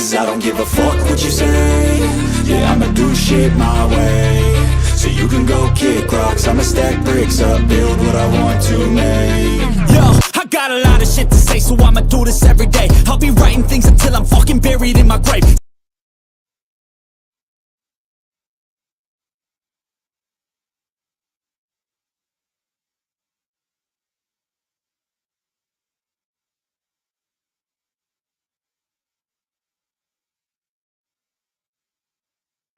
'cause I don't give a fuck what you say. Yeah, I'ma do shit my way. So you can go kick rocks, I'ma stack bricks up, build what I want to make. Yo, I got a lot of shit to say, so I'ma do this every day. I'll be writing things until I'm fucking buried in my grave.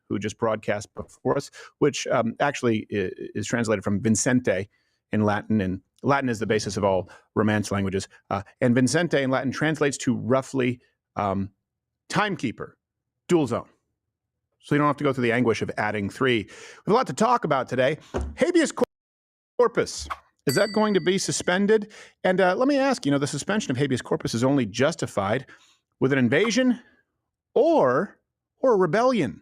Who just broadcast before us, which actually is translated from Vincente in Latin, and Latin is the basis of all Romance languages. And Vincente in Latin translates to roughly timekeeper, dual zone. So you don't have to go through the anguish of adding 3. We have a lot to talk about today. Habeas corpus. Is that going to be suspended? And let me ask, the suspension of habeas corpus is only justified with an invasion or a rebellion.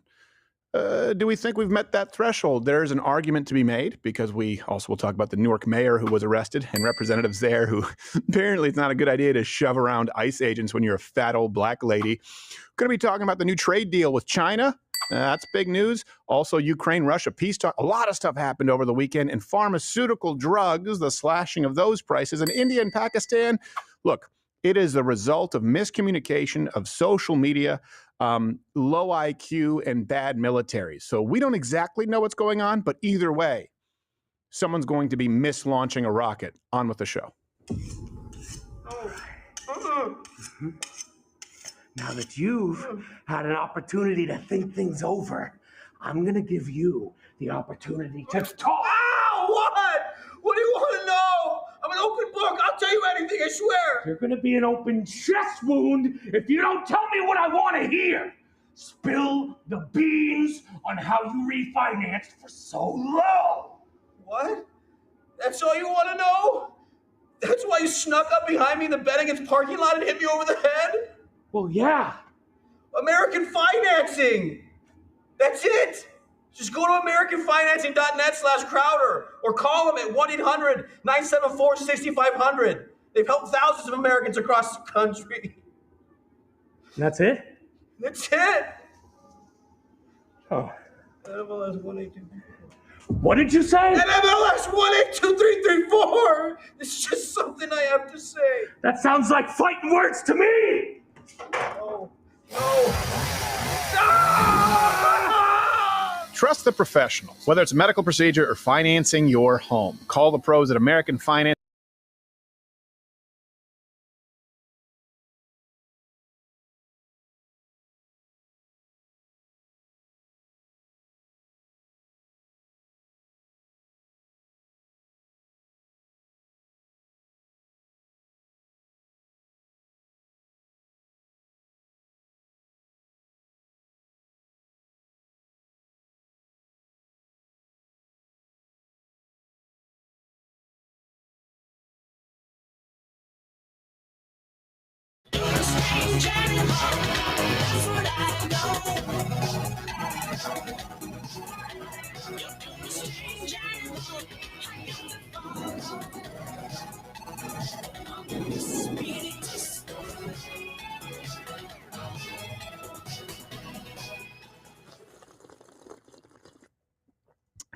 Do we think we've met that threshold? There's an argument to be made, because we also will talk about the Newark mayor who was arrested and representatives there who apparently it's not a good idea to shove around ICE agents when you're a fat old black lady. We're going to be talking about the new trade deal with China. That's big news. Also, Ukraine-Russia peace talk. A lot of stuff happened over the weekend. And pharmaceutical drugs, the slashing of those prices. And India and Pakistan. Look, it is the result of miscommunication, of social media, low IQ, and bad military. So we don't exactly know what's going on, but either way, someone's going to be mislaunching a rocket. On with the show. Now that you've had an opportunity to think things over, I'm going to give you the opportunity to talk. Ow! What? What do you want to know? I'm an open book. I'll tell you anything, I swear. You're going to be an open chest wound if you don't tell me what I want to hear. Spill the beans on how you refinanced for so low. What? That's all you want to know? That's why you snuck up behind me in the Bennigan's parking lot and hit me over the head? Well, yeah. American Financing. That's it. Just go to americanfinancing.net/Crowder or call them at 1-800-974-6500. They've helped thousands of Americans across the country. That's it? That's it. Oh. NMLS 182. What did you say? NMLS 1823334. It's just something I have to say. That sounds like fighting words to me. No. Ah! Trust the professional, whether it's a medical procedure or financing your home. Call the pros at American Finance.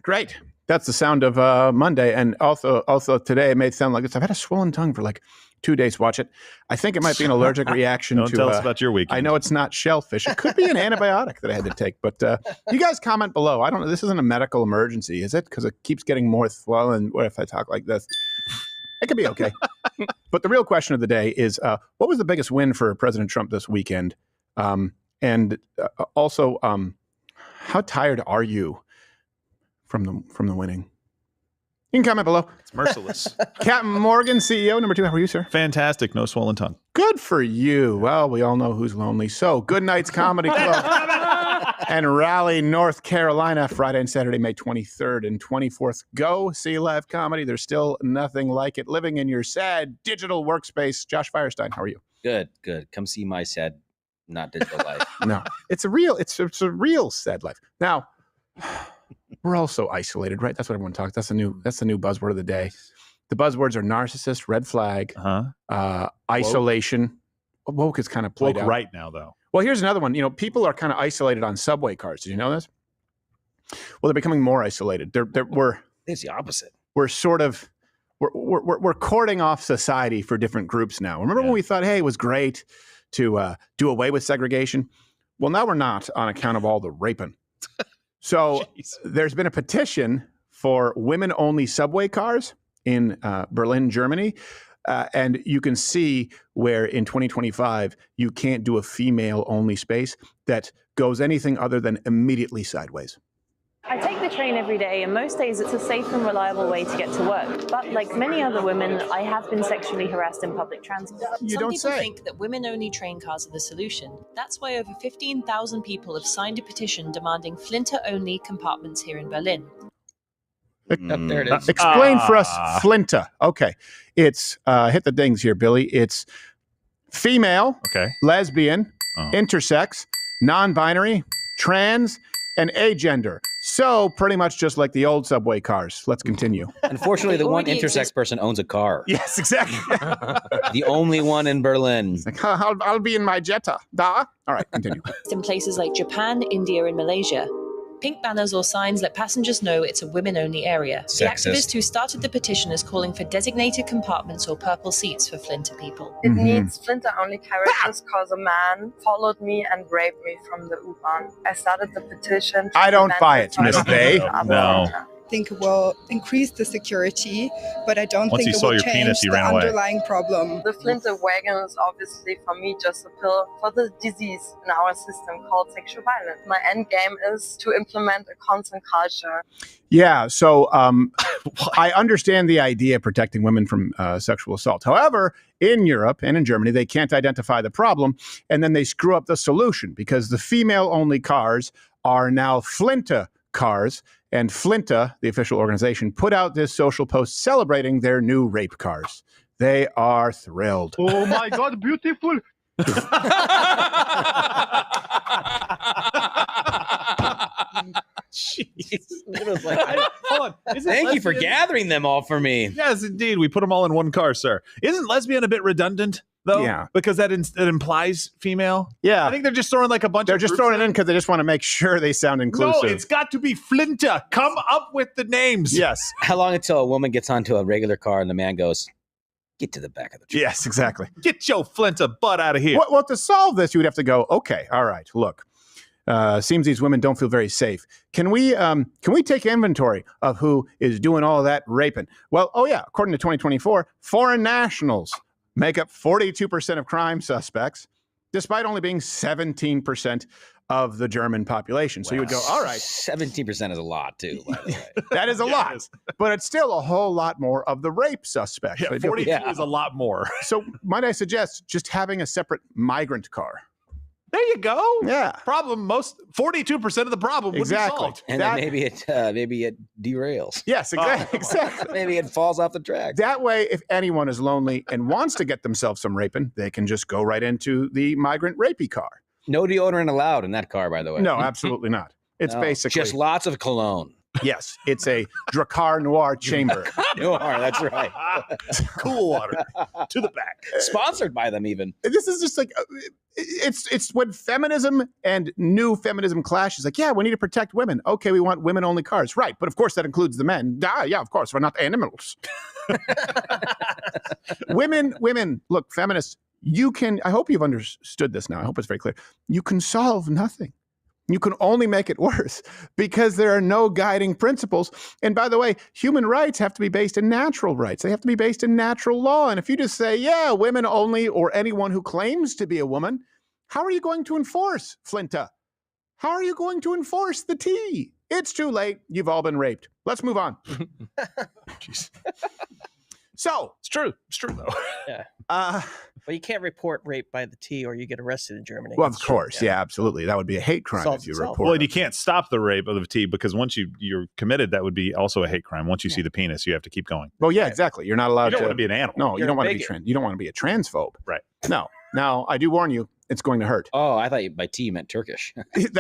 Great. That's the sound of Monday. And also today it may sound like this. I've had a swollen tongue for like 2 days. Watch it. I think it might be an allergic reaction Don't to... tell us about your weekend. I know it's not shellfish. It could be an antibiotic that I had to take. But you guys comment below. I don't know. This isn't a medical emergency, is it? Because it keeps getting more swollen. What if I talk like this? It could be okay. But the real question of the day is, what was the biggest win for President Trump this weekend? And also, how tired are you from the winning? You can comment below. It's merciless. Captain Morgan, CEO. Number 2, how are you, sir? Fantastic. No swollen tongue. Good for you. Well, we all know who's lonely. So, Good Nights Comedy Club and Raleigh, North Carolina, Friday and Saturday, May 23rd and 24th. Go see live comedy. There's still nothing like it. Living in your sad digital workspace. Josh Firestein, how are you? Good. Come see my sad, not digital life. No, it's a real sad life. Now, we're all so isolated, right? That's what everyone talks. That's the new buzzword of the day. The buzzwords are narcissist, red flag, isolation. Woke is kind of played Woke out right now, though. Well, here's another one. People are kind of isolated on subway cars. Did you know this? Well, they're becoming more isolated. It's the opposite. We're sort of we're cording off society for different groups now. Remember when we thought, hey, it was great to do away with segregation? Well, now we're not on account of all the raping. So there's been a petition for women-only subway cars in Berlin, Germany. And you can see where in 2025, you can't do a female-only space that goes anything other than immediately sideways. I take the train every day, and most days it's a safe and reliable way to get to work. But like many other women, I have been sexually harassed in public transport. You don't say. Some people think that women-only train cars are the solution. That's why over 15,000 people have signed a petition demanding Flinter-only compartments here in Berlin. There it is. Explain for us, Flinta. Okay. It's, hit the dings here, Billy. It's female, lesbian, intersex, non-binary, trans, and agender. So pretty much just like the old subway cars. Let's continue. Unfortunately, the one intersex person owns a car. Yes, exactly. The only one in Berlin. Like, I'll be in my Jetta. Da. All right, continue. In places like Japan, India, and Malaysia. Pink banners or signs let passengers know it's a women-only area. The activist who started the petition is calling for designated compartments or purple seats for Flinter people. It needs Flinter-only carriages because a man followed me and raped me from the U-Bahn. I started the petition. I don't buy it, Miss Bay. No. I think it will increase the security, but I don't Once think he it saw will your change penis, he the ran away. underlying problem. The Flinter wagon is obviously for me just a pill for the disease in our system called sexual violence. My end game is to implement a consent culture. Yeah, so I understand the idea of protecting women from sexual assault. However, in Europe and in Germany, they can't identify the problem, and then they screw up the solution because the female-only cars are now Flinta cars, and Flinta, the official organization, put out this social post celebrating their new rape cars. They are thrilled. Oh my God, beautiful. Jeez. Hold on. Thank you for gathering them all for me. Yes, indeed. We put them all in one car, sir. Isn't lesbian a bit redundant, though? Yeah. Because that implies female? Yeah. I think they're just throwing like a bunch They're of just groups throwing it in because they just want to make sure they sound inclusive. No, it's got to be Flinta. Come up with the names. Yes. How long until a woman gets onto a regular car and the man goes, get to the back of the truck? Yes, exactly. Get your Flinta butt out of here. Well, to solve this, you would have to go, okay, all right, look. Seems these women don't feel very safe. Can we take inventory of who is doing all that raping? Well, according to 2024, foreign nationals make up 42% of crime suspects, despite only being 17% of the German population. So you would go, all right. 17% is a lot, too, by the way. That is a lot, but it's still a whole lot more of the rape suspects. Yeah, 42 is a lot more. So might I suggest just having a separate migrant car? There you go. Yeah. 42% of the problem would be solved. And then maybe it derails. Yes, exactly. Maybe it falls off the track. That way, if anyone is lonely and wants to get themselves some raping, they can just go right into the migrant rapey car. No deodorant allowed in that car, by the way. No, absolutely not. It's basically just lots of cologne. Yes, it's a Drakkar Noir chamber. Noir, that's right. Cool water to the back. Sponsored by them, even. This is just like it's when feminism and new feminism clashes. Like, yeah, we need to protect women. Okay, we want women-only cars, right? But of course, that includes the men. Yeah, of course, we're not animals. Women. Look, feminists. You can. I hope you've understood this now. I hope it's very clear. You can solve nothing. You can only make it worse because there are no guiding principles. And by the way, human rights have to be based in natural rights. They have to be based in natural law. And if you just say, yeah, women only, or anyone who claims to be a woman, how are you going to enforce Flinta? How are you going to enforce the T? It's too late. You've all been raped. Let's move on. Jeez. So it's true. It's true, though. Yeah. Well, you can't report rape by the T or you get arrested in Germany. Well, of course. Yeah, absolutely. That would be a hate crime if you report. Well, and you can't stop the rape of the T because once you're committed, that would be also a hate crime. Once you see the penis, you have to keep going. Well, yeah, exactly. You're not allowed to. You don't want to be an animal. No, you don't want to be you don't want to be a transphobe. Right. No. Now, I do warn you, it's going to hurt. Oh, I thought by T you meant Turkish. That's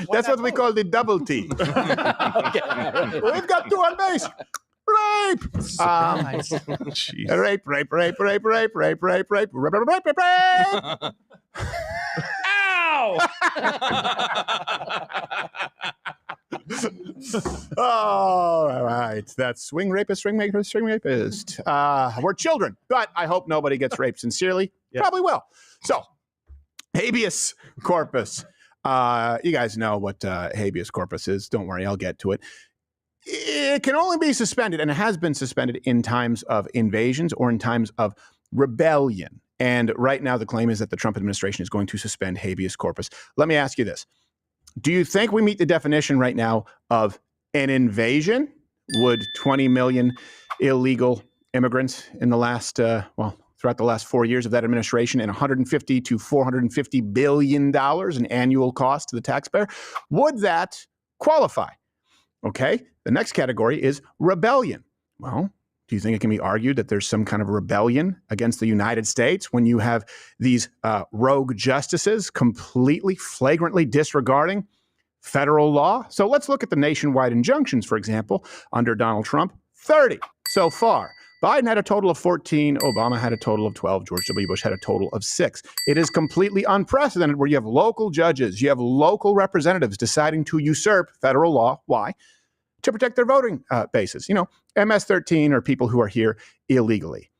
what we call the double T. We've got two on base. Rape! Rape, rape, rape, rape, rape, rape, rape, rape, rape, rape, rape, rape. Ow! All right. That's swing rapist, swing rapist, swing rapist. We're children, but I hope nobody gets raped sincerely. Yep. Probably will. So, habeas corpus. You guys know what habeas corpus is. Don't worry, I'll get to it. It can only be suspended, and it has been suspended in times of invasions or in times of rebellion. And right now, the claim is that the Trump administration is going to suspend habeas corpus. Let me ask you this. Do you think we meet the definition right now of an invasion? Would 20 million illegal immigrants in the last, throughout the last 4 years of that administration, and 150 to $450 billion in annual cost to the taxpayer, would that qualify? Okay, the next category is rebellion. Well, do you think it can be argued that there's some kind of rebellion against the United States when you have these rogue justices completely, flagrantly disregarding federal law? So let's look at the nationwide injunctions, for example, under Donald Trump, 30 so far. Biden had a total of 14. Obama had a total of 12. George W. Bush had a total of 6. It is completely unprecedented where you have local judges, you have local representatives deciding to usurp federal law. Why? To protect their voting bases. You know, MS-13 are people who are here illegally.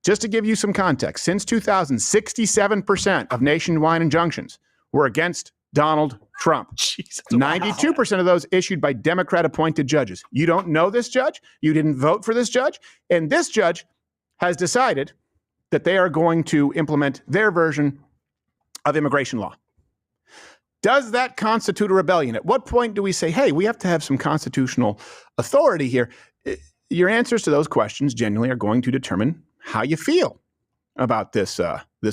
Just to give you some context, since 2000, 67% of nationwide injunctions were against Donald Trump. Jesus, 92% of those issued by Democrat-appointed judges. You don't know this judge. You didn't vote for this judge. And this judge has decided that they are going to implement their version of immigration law. Does that constitute a rebellion? At what point do we say, hey, we have to have some constitutional authority here? Your answers to those questions genuinely are going to determine how you feel about this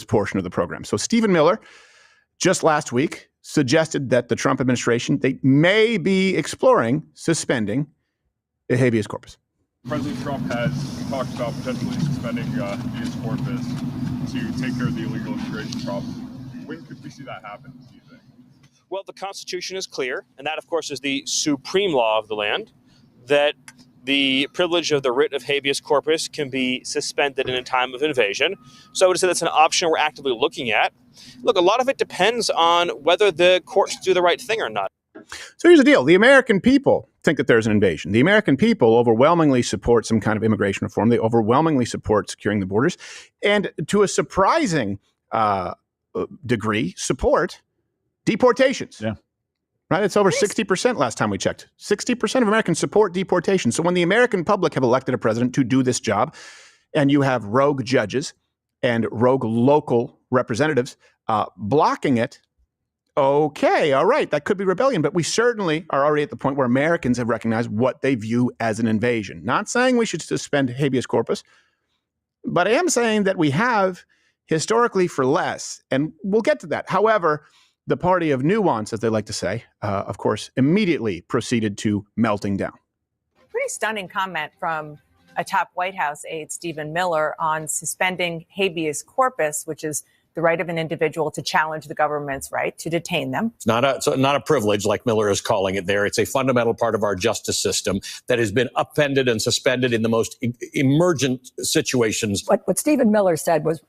portion of the program. So Stephen Miller, just last week, suggested that the Trump administration, they may be exploring suspending a habeas corpus. President Trump has talked about potentially suspending habeas corpus to take care of the illegal immigration problem. When could we see that happen, do you think? Well, the Constitution is clear, and that, of course, is the supreme law of the land, that the privilege of the writ of habeas corpus can be suspended in a time of invasion. So I would say that's an option we're actively looking at. Look, a lot of it depends on whether the courts do the right thing or not. So here's the deal. The American people think that there's an invasion. The American people overwhelmingly support some kind of immigration reform. They overwhelmingly support securing the borders. And to a surprising degree, support deportations. Yeah. Right? It's over 60% last time we checked. 60% of Americans support deportation. So when the American public have elected a president to do this job, and you have rogue judges and rogue local representatives blocking it, okay, all right, that could be rebellion. But we certainly are already at the point where Americans have recognized what they view as an invasion. Not saying we should suspend habeas corpus, but I am saying that we have historically for less, and we'll get to that. However, the party of nuance, as they like to say, of course, immediately proceeded to melting down. Pretty stunning comment from a top White House aide, Stephen Miller, on suspending habeas corpus, which is the right of an individual to challenge the government's right to detain them. It's not a privilege, like Miller is calling it there. It's a fundamental part of our justice system that has been upended and suspended in the most emergent situations. What Stephen Miller said was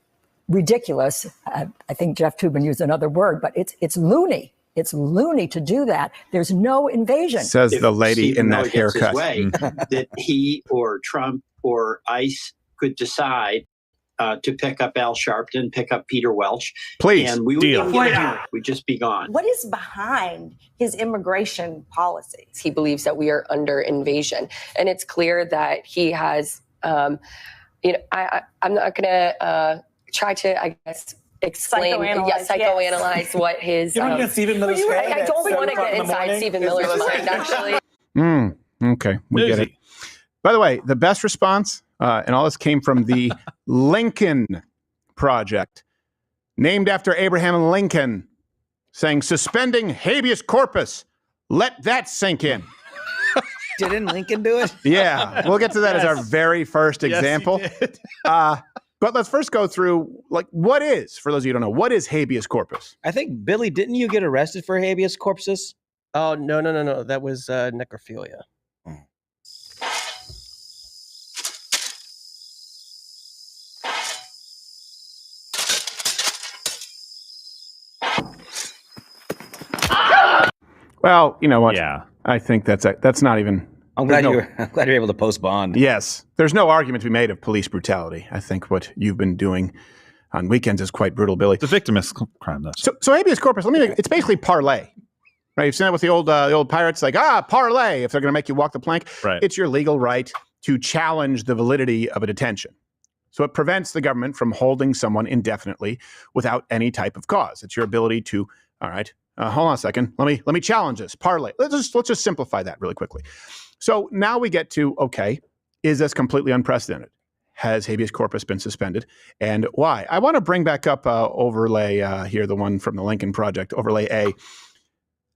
ridiculous. I think Jeff Toobin used another word, but it's loony. It's loony to do that. There's no invasion. Says the lady Stephen in Miller that gets his haircut. way, that he or Trump or ICE could decide to pick up Al Sharpton, pick up Peter Welch. Please, and we deal. We'd just be gone. What is behind his immigration policies? He believes that we are under invasion. And it's clear that he has, I'm not going to try to, I guess, explain, psychoanalyze what his. You don't get Stephen Miller's I don't want to get inside Stephen Miller's mind, actually. Okay, we get it. By the way, the best response, and all this came from the Lincoln Project, named after Abraham Lincoln, saying, suspending habeas corpus. Let that sink in. Didn't Lincoln do it? Yeah, we'll get to that as our very first Yes, he example. But let's first go through, what is, for those of you who don't know, what is habeas corpus? I think, Billy, didn't you get arrested for habeas corpus? Oh, no. That was necrophilia. Well, you know what? Yeah. I think that's not even. I'm glad you're able to post bond. Yes. There's no argument to be made of police brutality. I think what you've been doing on weekends is quite brutal, Billy. The victimist crime, though. So habeas corpus, it's basically parlay. Right? You've seen that with the old pirates, like, parlay, if they're going to make you walk the plank. Right. It's your legal right to challenge the validity of a detention. So it prevents the government from holding someone indefinitely without any type of cause. It's your ability to, all right, hold on a second. Let me challenge this. Parlay. Let's just simplify that really quickly. So now we get to, okay, is this completely unprecedented? Has habeas corpus been suspended? And why? I want to bring back up overlay here, the one from the Lincoln Project, overlay A.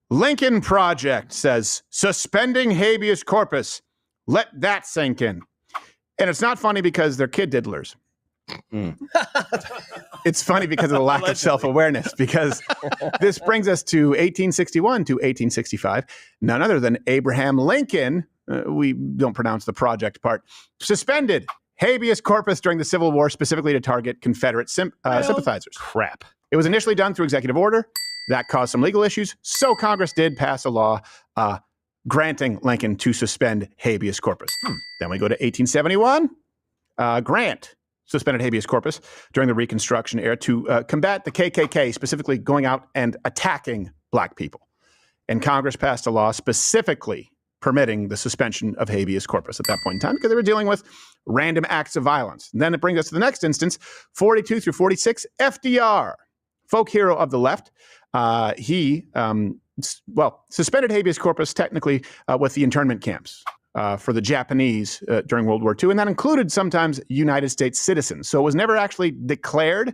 Lincoln Project says, suspending habeas corpus. Let that sink in. And it's not funny because they're kid diddlers. It's funny because of the lack of self-awareness, because this brings us to 1861 to 1865. None other than Abraham Lincoln, we don't pronounce the project part, suspended habeas corpus during the Civil War, specifically to target Confederate sympathizers. Crap. It was initially done through executive order. That caused some legal issues. So Congress did pass a law granting Lincoln to suspend habeas corpus. Then we go to 1871. Grant suspended habeas corpus during the Reconstruction era to combat the KKK, specifically going out and attacking black people. And Congress passed a law specifically permitting the suspension of habeas corpus at that point in time because they were dealing with random acts of violence. And then it brings us to the next instance, 42 through 46, FDR, folk hero of the left. He suspended habeas corpus technically with the internment camps for the Japanese during World War II, and that included sometimes United States citizens. So it was never actually declared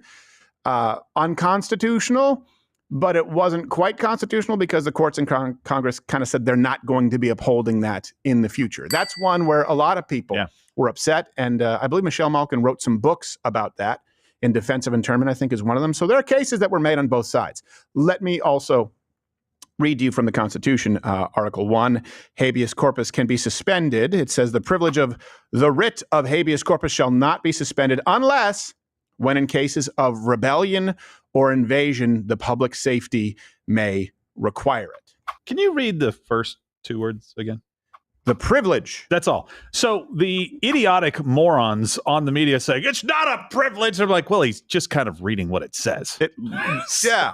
unconstitutional, but it wasn't quite constitutional because the courts and Congress kind of said they're not going to be upholding that in the future. That's one where a lot of people were upset, and I believe Michelle Malkin wrote some books about that. In defense of internment, I think, is one of them. So there are cases that were made on both sides. Let me also read you from the Constitution, Article 1. Habeas corpus can be suspended. It says the privilege of the writ of habeas corpus shall not be suspended unless, when in cases of rebellion or invasion, the public safety may require it. Can you read the first two words again? The privilege. That's all. So the idiotic morons on the media saying, it's not a privilege. I'm like, well, he's just kind of reading what it says. Yeah.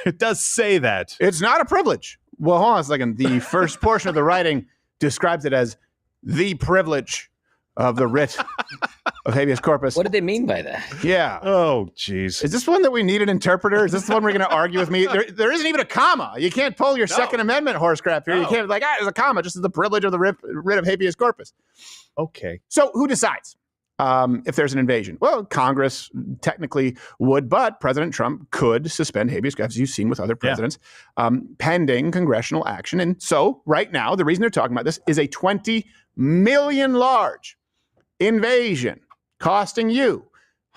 It does say that. It's not a privilege. Well, hold on a second. The first portion of the writing describes it as the privilege of the writ of habeas corpus. What did they mean by that? Yeah. Oh, geez. Is this one that we need an interpreter? Is this the one we're going to argue with me? There isn't even a comma. You can't pull your Second Amendment horse crap here. You can't there's a comma. Just as the privilege of the writ of habeas corpus. Okay. So who decides if there's an invasion? Well, Congress technically would, but President Trump could suspend habeas corpus, as you've seen with other presidents, pending congressional action. And so right now, the reason they're talking about this is a $20 million large invasion costing you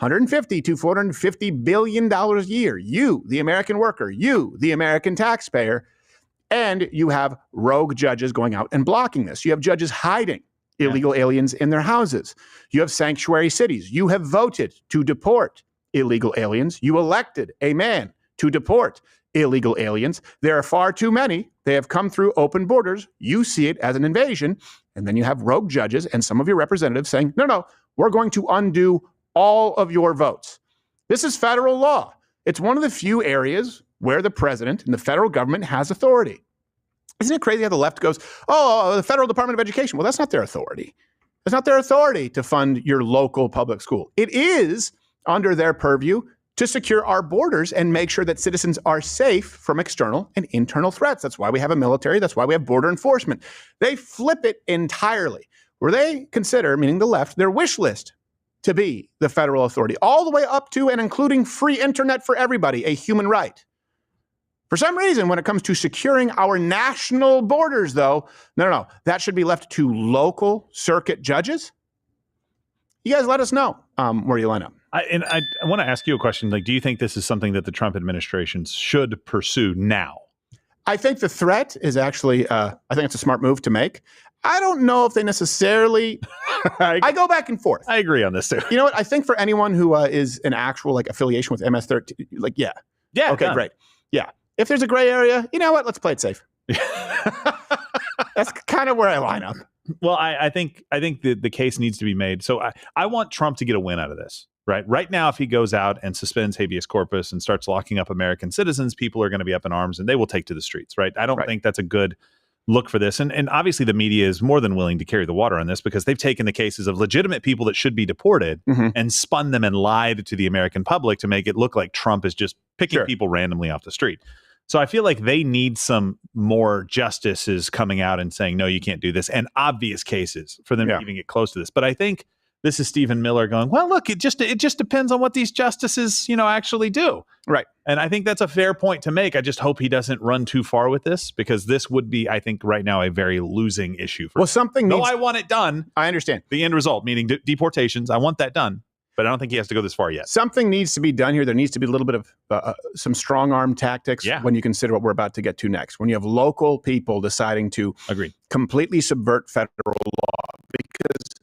$150 to $450 billion a year. You, the American worker, you, the American taxpayer, and you have rogue judges going out and blocking this. You have judges hiding illegal aliens in their houses. You have sanctuary cities. You have voted to deport illegal aliens. You elected a man to deport illegal aliens. There are far too many. They have come through open borders. You see it as an invasion. And then you have rogue judges and some of your representatives saying, no, we're going to undo all of your votes. This is federal law. It's one of the few areas where the president and the federal government has authority. Isn't it crazy how the left goes, the Federal Department of Education? Well, that's not their authority. It's not their authority to fund your local public school. It is under their purview to secure our borders and make sure that citizens are safe from external and internal threats. That's why we have a military. That's why we have border enforcement. They flip it entirely, where they consider, meaning the left, their wish list to be the federal authority, all the way up to and including free internet for everybody, a human right. For some reason, when it comes to securing our national borders, though, no, that should be left to local circuit judges. You guys let us know where you line up. I want to ask you a question. Like, do you think this is something that the Trump administration should pursue now? I think the threat is actually, I think it's a smart move to make. I don't know if they necessarily, I go back and forth. I agree on this too. You know what? I think for anyone who is an actual affiliation with MS-13, yeah. Yeah. Okay, great. Yeah. If there's a gray area, you know what? Let's play it safe. That's kind of where I line up. Well, I think the case needs to be made. So I want Trump to get a win out of this. Right now, if he goes out and suspends habeas corpus and starts locking up American citizens, people are going to be up in arms and they will take to the streets. Right? I don't think that's a good look for this. And obviously, the media is more than willing to carry the water on this because they've taken the cases of legitimate people that should be deported and spun them and lied to the American public to make it look like Trump is just picking people randomly off the street. So I feel like they need some more justices coming out and saying, no, you can't do this, and obvious cases for them to even get close to this. But I think this is Stephen Miller going, well, look, it just depends on what these justices, actually do. Right. And I think that's a fair point to make. I just hope he doesn't run too far with this because this would be, I think, right now a very losing issue for him. I want it done. I understand. The end result, meaning deportations. I want that done. But I don't think he has to go this far yet. Something needs to be done here. There needs to be a little bit of some strong arm tactics when you consider what we're about to get to next. When you have local people deciding to completely subvert federal law because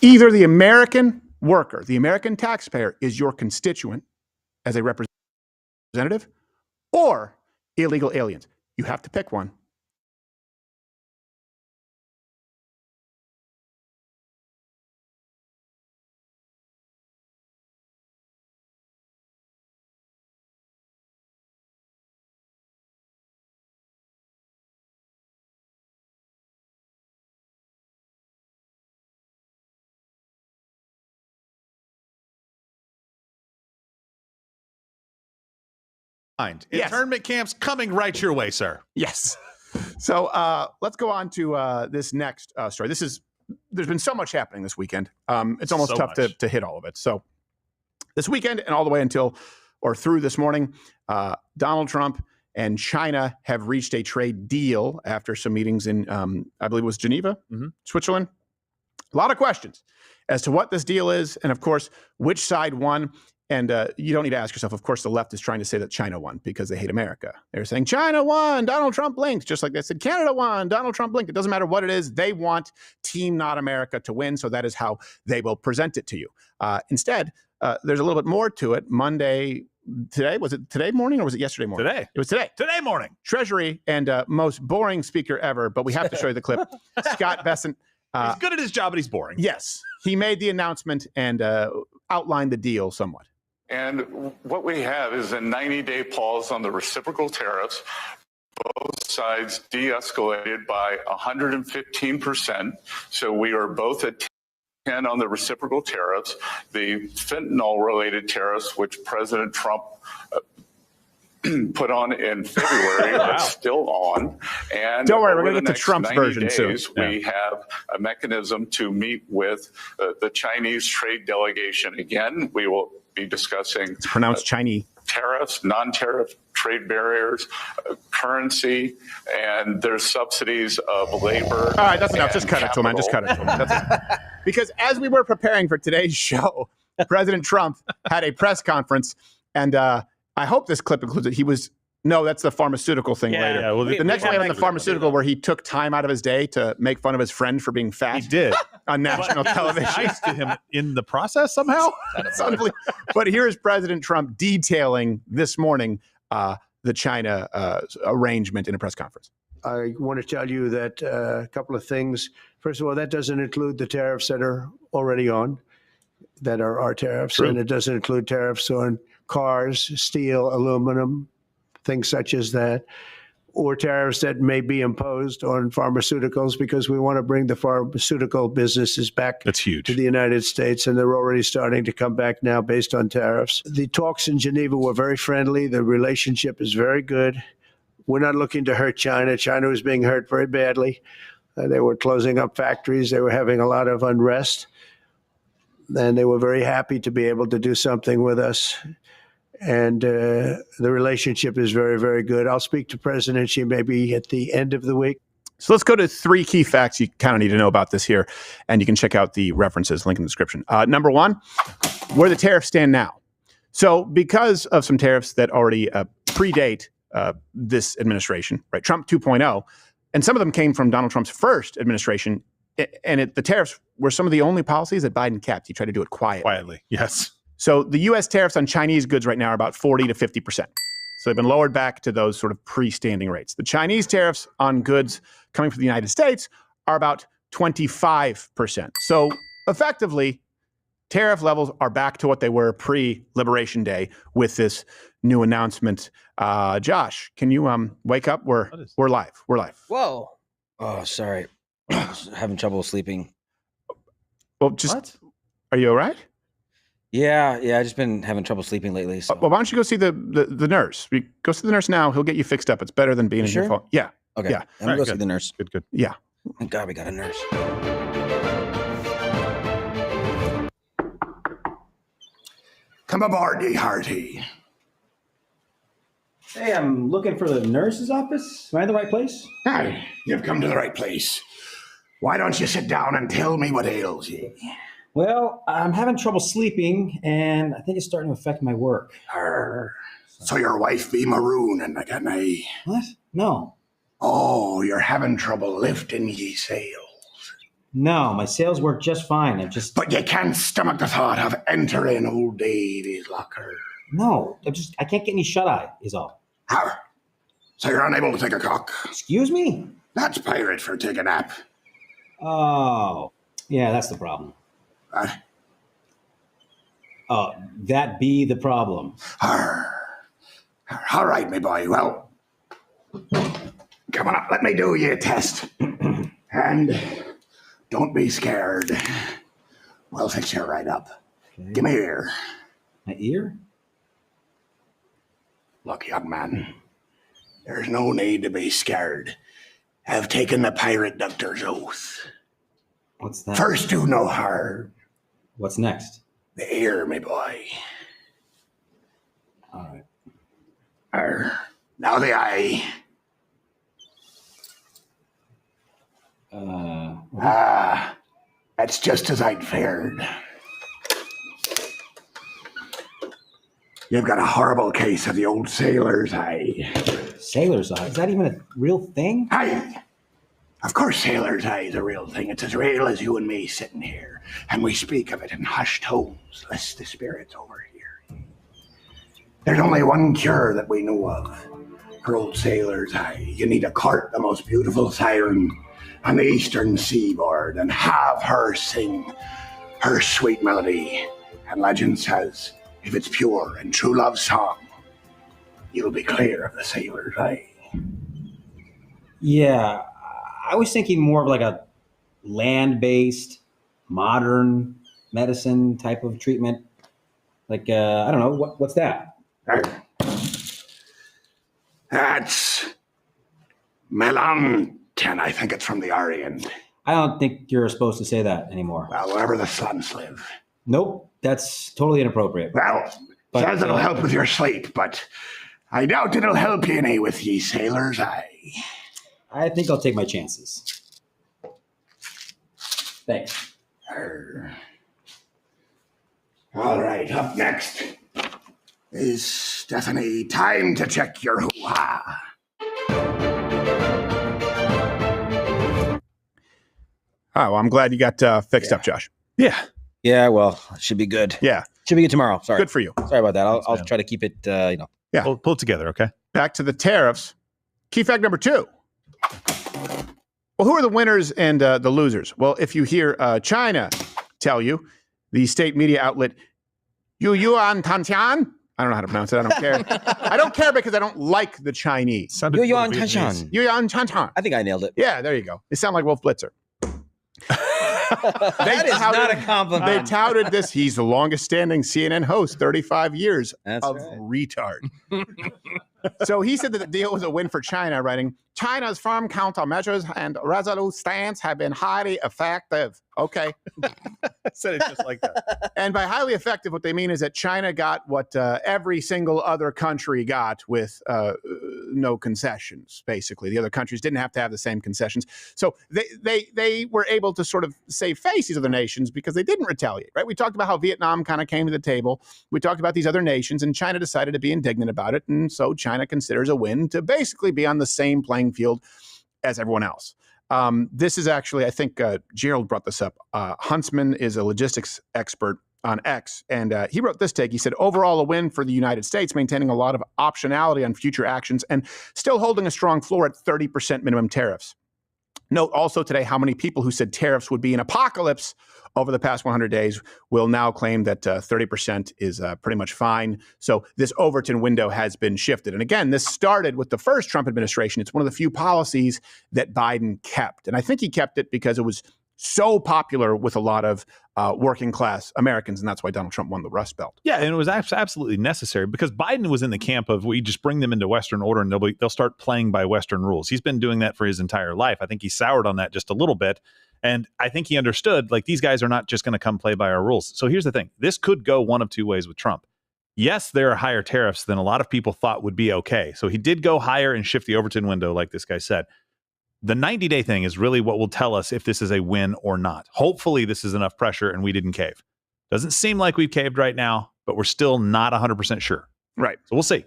Either the American worker, the American taxpayer, is your constituent as a representative, or illegal aliens. You have to pick one. Internment camps coming right your way, sir. Yes. So let's go on to this next story. There's been so much happening this weekend. It's almost tough to hit all of it. So this weekend and all the way until or through this morning, Donald Trump and China have reached a trade deal after some meetings in, I believe it was Geneva, Switzerland. A lot of questions as to what this deal is and, of course, which side won. And you don't need to ask yourself, of course, the left is trying to say that China won because they hate America. They're saying China won, Donald Trump blinked, just like they said Canada won, Donald Trump blinked. It doesn't matter what it is. They want Team Not America to win. So that is how they will present it to you. Instead, there's a little bit more to it. Was it today morning or was it yesterday morning? Today. It was today. Today morning. Treasury and most boring speaker ever, but we have to show you the clip. Scott Bessent. He's good at his job, but he's boring. Yes. He made the announcement and outlined the deal somewhat. And what we have is a 90-day pause on the reciprocal tariffs. Both sides de-escalated by 115%. So we are both at 10 on the reciprocal tariffs. The fentanyl-related tariffs, which President Trump put on in February, are still on. And don't worry, we're over going to get the to next Trump's 90 version soon. days, we have a mechanism to meet with the Chinese trade delegation again. We will be discussing it's pronounced Chinese tariffs, non-tariff trade barriers, currency, and there's subsidies of labor. All right, that's enough. Just cut it to him, man. Just cut it to him. That's it. Because as we were preparing for today's show, President Trump had a press conference, and I hope this clip includes it. No, that's the pharmaceutical thing later. Yeah, well, the next one on the pharmaceutical where he took time out of his day to make fun of his friend for being fat. He did. On national television. Nice to him in the process somehow. It's unbelievable. But here is President Trump detailing this morning the China arrangement in a press conference. I want to tell you that a couple of things. First of all, that doesn't include the tariffs that are already on, that are our tariffs. True. And it doesn't include tariffs on cars, steel, aluminum, things such as that, or tariffs that may be imposed on pharmaceuticals, because we want to bring the pharmaceutical businesses back to the United States, and they're already starting to come back now based on tariffs. The talks in Geneva were very friendly. The relationship is very good. We're not looking to hurt China. China was being hurt very badly. They were closing up factories. They were having a lot of unrest, and they were very happy to be able to do something with us. And the relationship is very, very good. I'll speak to President Xi maybe at the end of the week. So let's go to 3 key facts you kind of need to know about this here, and you can check out the references, link in the description. Number one, where the tariffs stand now. So because of some tariffs that already predate this administration, right, Trump 2.0, and some of them came from Donald Trump's first administration, and the tariffs were some of the only policies that Biden kept. He tried to do it quietly. Yes. So the U.S. tariffs on Chinese goods right now are about 40 to 50%. So they've been lowered back to those sort of pre-standing rates. The Chinese tariffs on goods coming from the United States are about 25%. So effectively, tariff levels are back to what they were pre-Liberation Day with this new announcement. Josh, can you wake up? We're live. We're live. Whoa. Oh, sorry. Having trouble sleeping. Well, just are you all right? Yeah, I've just been having trouble sleeping lately. So. Well, why don't you go see the nurse? Go see the nurse now. He'll get you fixed up. It's better than being in your phone. Yeah. Okay. Yeah. I'm going to go see the nurse. Good. Yeah. Thank God we got a nurse. Come aboard, ye hearty. Hey, I'm looking for the nurse's office. Am I in the right place? Aye, you've come to the right place. Why don't you sit down and tell me what ails you? Well, I'm having trouble sleeping, and I think it's starting to affect my work. So your wife be marooning again, eh? What? No. Oh, you're having trouble lifting ye sails. No, my sales work just fine. But you can't stomach the thought of entering old Davy's locker. No, I can't get any shut-eye, is all. How? So you're unable to take a cock? Excuse me? That's pirate for take a nap. Oh, yeah, that's the problem. What? That be the problem. All right, me boy. Well, come on up. Let me do you a test. And don't be scared. We'll fix you right up. Okay. Give me your ear. My ear? Look, young man, there's no need to be scared. I've taken the pirate doctor's oath. What's that? First, do no harm. What's next? The ear, me boy. All right. Now the eye. That's just as I'd feared. You've got a horrible case of the old sailor's eye. Sailor's eye? Is that even a real thing? Aye. Of course sailor's eye is a real thing. It's as real as you and me sitting here. And we speak of it in hushed tones, lest the spirits overhear. There's only one cure that we know of for old sailor's eye. You need to court the most beautiful siren on the eastern seaboard and have her sing her sweet melody. And legend says, if it's pure and true love song, you'll be clear of the sailor's eye. Yeah, I was thinking more of like a land-based, modern medicine type of treatment. Like, I don't know, what's that? That's Melantin. I think it's from the Orient. I don't think you're supposed to say that anymore. Well, wherever the sluns live. Nope, that's totally inappropriate. Well, says it'll help with your sleep, but I doubt it'll help you any with ye sailor's eye. I think I'll take my chances. Thanks. All right, up next is Stephanie. Time to check your hoo-ha. Oh, well, I'm glad you got fixed up, Josh. Yeah. Yeah, well, it should be good. Yeah. Should be good tomorrow. Sorry. Good for you. Sorry about that. I'll try to keep it, Yeah. Pull it together, okay? Back to the tariffs. Key fact number 2. Well, who are the winners and the losers? Well, if you hear China tell you, the state media outlet Yuan Tantian, I don't know how to pronounce it. I don't care. I don't care because I don't like the Chinese. Yuan Tantian. Yuan Tantian. I think I nailed it. Yeah, there you go. They sound like Wolf Blitzer. That is not a compliment. They touted this. He's the longest standing CNN host, 35 years retard. So he said that the deal was a win for China, writing, China's firm countermeasures and resolute stance have been highly effective. Okay. I said it just like that. And by highly effective, what they mean is that China got what every single other country got with no concessions, basically. The other countries didn't have to have the same concessions. So they were able to sort of save face, these other nations, because they didn't retaliate, right? We talked about how Vietnam kind of came to the table. We talked about these other nations, and China decided to be indignant about it. And so China considers a win to basically be on the same playing field as everyone else. This is actually, I think Gerald brought this up. Huntsman is a logistics expert on X, and he wrote this take. He said, overall a win for the United States, maintaining a lot of optionality on future actions and still holding a strong floor at 30% minimum tariffs. Note also today how many people who said tariffs would be an apocalypse over the past 100 days will now claim that 30% is pretty much fine. So this Overton window has been shifted. And again, this started with the first Trump administration. It's one of the few policies that Biden kept. And I think he kept it because it was so popular with a lot of working class Americans. And that's why Donald Trump won the Rust Belt. Yeah, and it was absolutely necessary because Biden was in the camp of we just bring them into Western order and they'll start playing by Western rules. He's been doing that for his entire life. I think he soured on that just a little bit. And I think he understood, like, these guys are not just going to come play by our rules. So here's the thing. This could go one of two ways with Trump. Yes, there are higher tariffs than a lot of people thought would be okay. So he did go higher and shift the Overton window, like this guy said. The 90-day thing is really what will tell us if this is a win or not. Hopefully this is enough pressure and we didn't cave. Doesn't seem like we've caved right now, but we're still not 100% sure. Right. So we'll see.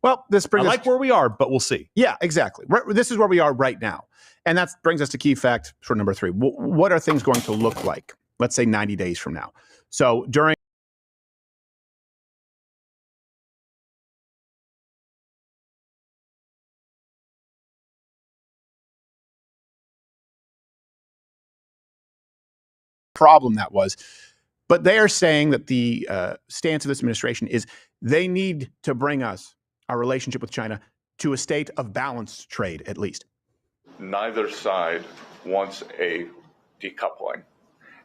Well, this brings I us like where we are, but we'll see. Yeah, exactly. This is where we are right now. And that brings us to key fact for number 3. What are things going to look like, let's say 90 days from now? So during problem that was. But they are saying that the stance of this administration is they need to bring us, our relationship with China, to a state of balanced trade, at least. Neither side wants a decoupling.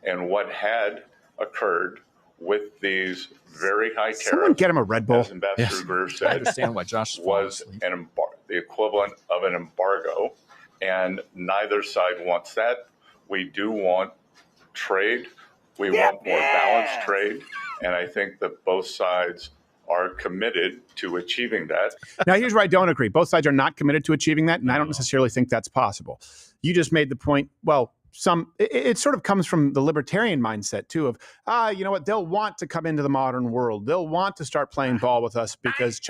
And what had occurred with these very high tariffs, Someone get him a Red Bull. as Ambassador Greer said, I understand why Josh was the equivalent of an embargo, and neither side wants that. We do want trade. We want more balanced trade, and I think that both sides are committed to achieving that. Now, here's where I don't agree. Both sides are not committed to achieving that, and I don't necessarily think that's possible. You just made the point, well, it sort of comes from the libertarian mindset, too, of, you know what, they'll want to come into the modern world. They'll want to start playing ball with us because